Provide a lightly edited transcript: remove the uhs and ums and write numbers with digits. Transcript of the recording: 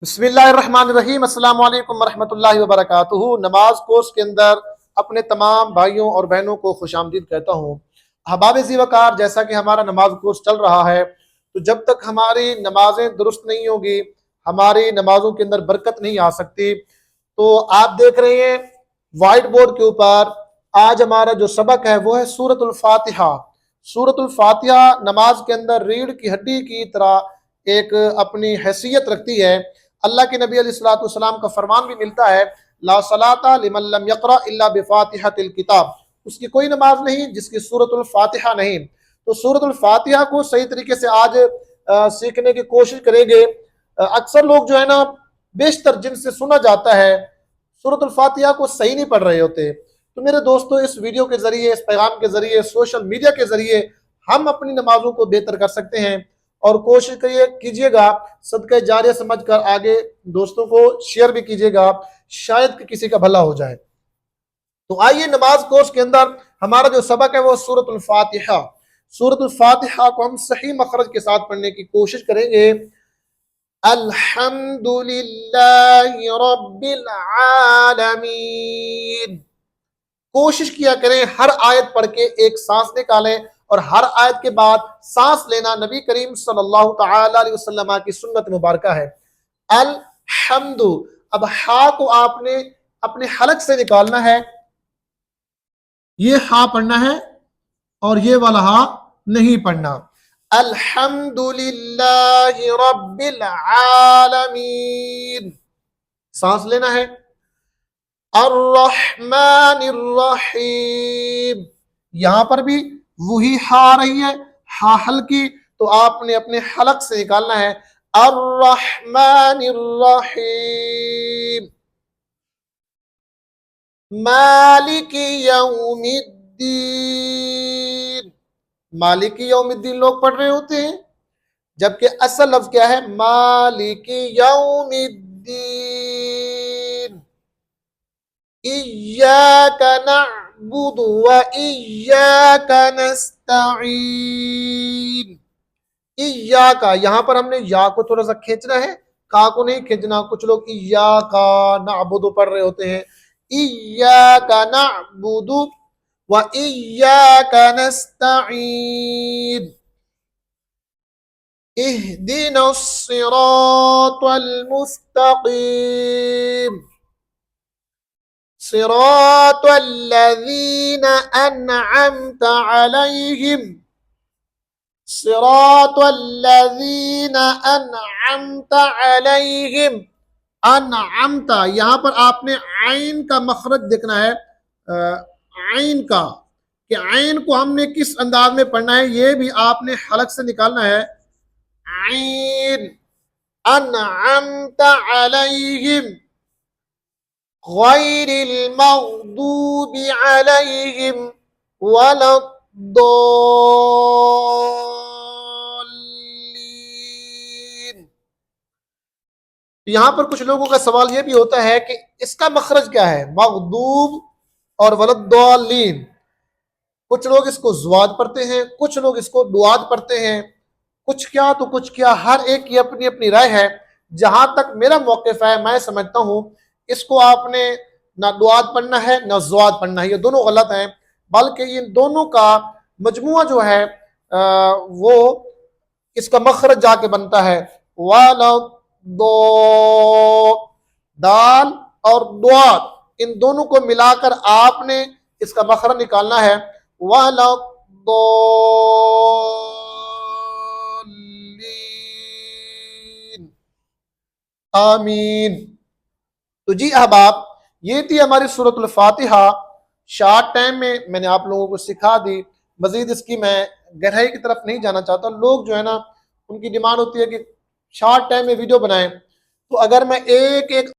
بسم اللہ الرحمن الرحیم۔ السلام علیکم ورحمۃ اللہ وبرکاتہ۔ نماز کورس کے اندر اپنے تمام بھائیوں اور بہنوں کو خوش آمدید کہتا ہوں۔ احباب ذی وقار، جیسا کہ ہمارا نماز کورس چل رہا ہے، تو جب تک ہماری نمازیں درست نہیں ہوگی، ہماری نمازوں کے اندر برکت نہیں آ سکتی۔ تو آپ دیکھ رہے ہیں وائٹ بورڈ کے اوپر آج ہمارا جو سبق ہے وہ ہے سورۃ الفاتحہ۔ سورۃ الفاتحہ نماز کے اندر ریڑھ کی ہڈی کی طرح ایک اپنی حیثیت رکھتی ہے۔ اللہ کے نبی علیہ الصلوۃ والسلام کا فرمان بھی ملتا ہے، لا صلاۃ لمن لم یقرأ الا بفاتحۃ الکتاب، اس کی کوئی نماز نہیں جس کی سورۃ الفاتحہ نہیں۔ تو سورۃ الفاتحہ کو صحیح طریقے سے آج سیکھنے کی کوشش کریں گے۔ اکثر لوگ جو ہے نا، بیشتر جن سے سنا جاتا ہے، سورۃ الفاتحہ کو صحیح نہیں پڑھ رہے ہوتے۔ تو میرے دوستو، اس ویڈیو کے ذریعے، اس پیغام کے ذریعے، سوشل میڈیا کے ذریعے ہم اپنی نمازوں کو بہتر کر سکتے ہیں، اور کوشش کیجئے گا صدقہ جاریہ سمجھ کر آگے دوستوں کو شیئر بھی کیجئے گا، شاید کہ کسی کا بھلا ہو جائے۔ تو آئیے نماز کورس کے اندر ہمارا جو سبق ہے وہ سورۃ الفاتحہ۔ سورۃ الفاتحہ کو ہم صحیح مخرج کے ساتھ پڑھنے کی کوشش کریں گے۔ الحمدللہ رب العالمین۔ کوشش کیا کریں ہر آیت پڑھ کے ایک سانس نکالیں، اور ہر آیت کے بعد سانس لینا نبی کریم صلی اللہ تعالی علیہ وسلم کی سنت مبارکہ ہے۔ الحمد، اب ہا کو آپ نے اپنے حلق سے نکالنا ہے، یہ ہا پڑھنا ہے اور یہ والا ہا نہیں پڑھنا۔ الحمدللہ رب العالمین، سانس لینا ہے۔ الرحمن الرحیم، یہاں پر بھی وہی ہا آ رہی ہے، ہا ہلکی، تو آپ نے اپنے حلق سے نکالنا ہے۔ الرحمن الرحیم، مالک یوم الدین۔ مالک یوم الدین لوگ پڑھ رہے ہوتے ہیں، جبکہ اصل لفظ کیا ہے؟ مالک یوم الدین۔ ایاک نعبد و ایاک نستعین۔ ایاک، یہاں پر ہم نے یا کو تھوڑا سا کھینچنا ہے، کا کو نہیں کھینچنا۔ کچھ لوگ ایاک نعبد پڑھ رہے ہوتے ہیں، ایاک نعبد و ایاک نستعین۔ اہدنا الصراط المستقیم، صراط الذین انعمت علیہم، صراط الذین انعمت علیہم۔ انعمت، یہاں پر آپ نے عین کا مخرج دیکھنا ہے، عین کا، کہ عین کو ہم نے کس انداز میں پڑھنا ہے، یہ بھی آپ نے حلق سے نکالنا ہے۔ عین، انعمت علیہم غیر المغضوب علیہم ولا الضالین۔ یہاں پر کچھ لوگوں کا سوال یہ بھی ہوتا ہے کہ اس کا مخرج کیا ہے، مغضوب اور ولا الضالین؟ کچھ لوگ اس کو زواد پڑھتے ہیں، کچھ لوگ اس کو دعاد پڑھتے ہیں، کچھ کیا تو کچھ کیا، ہر ایک کی اپنی اپنی رائے ہے۔ جہاں تک میرا موقف ہے، میں سمجھتا ہوں اس کو آپ نے نہ دعاد پڑھنا ہے نہ زواد پڑھنا ہے، یہ دونوں غلط ہیں، بلکہ ان دونوں کا مجموعہ جو ہے وہ اس کا مخرج جا کے بنتا ہے دال اور دعاد، ان دونوں کو ملا کر آپ نے اس کا مخرج نکالنا ہے، آمین۔ تو جی احباب، یہ تھی ہماری سورۃ الفاتحہ۔ شارٹ ٹائم میں میں نے آپ لوگوں کو سکھا دی، مزید اس کی میں گہرائی کی طرف نہیں جانا چاہتا۔ لوگ جو ہے نا، ان کی ڈیمانڈ ہوتی ہے کہ شارٹ ٹائم میں ویڈیو بنائیں، تو اگر میں ایک ایک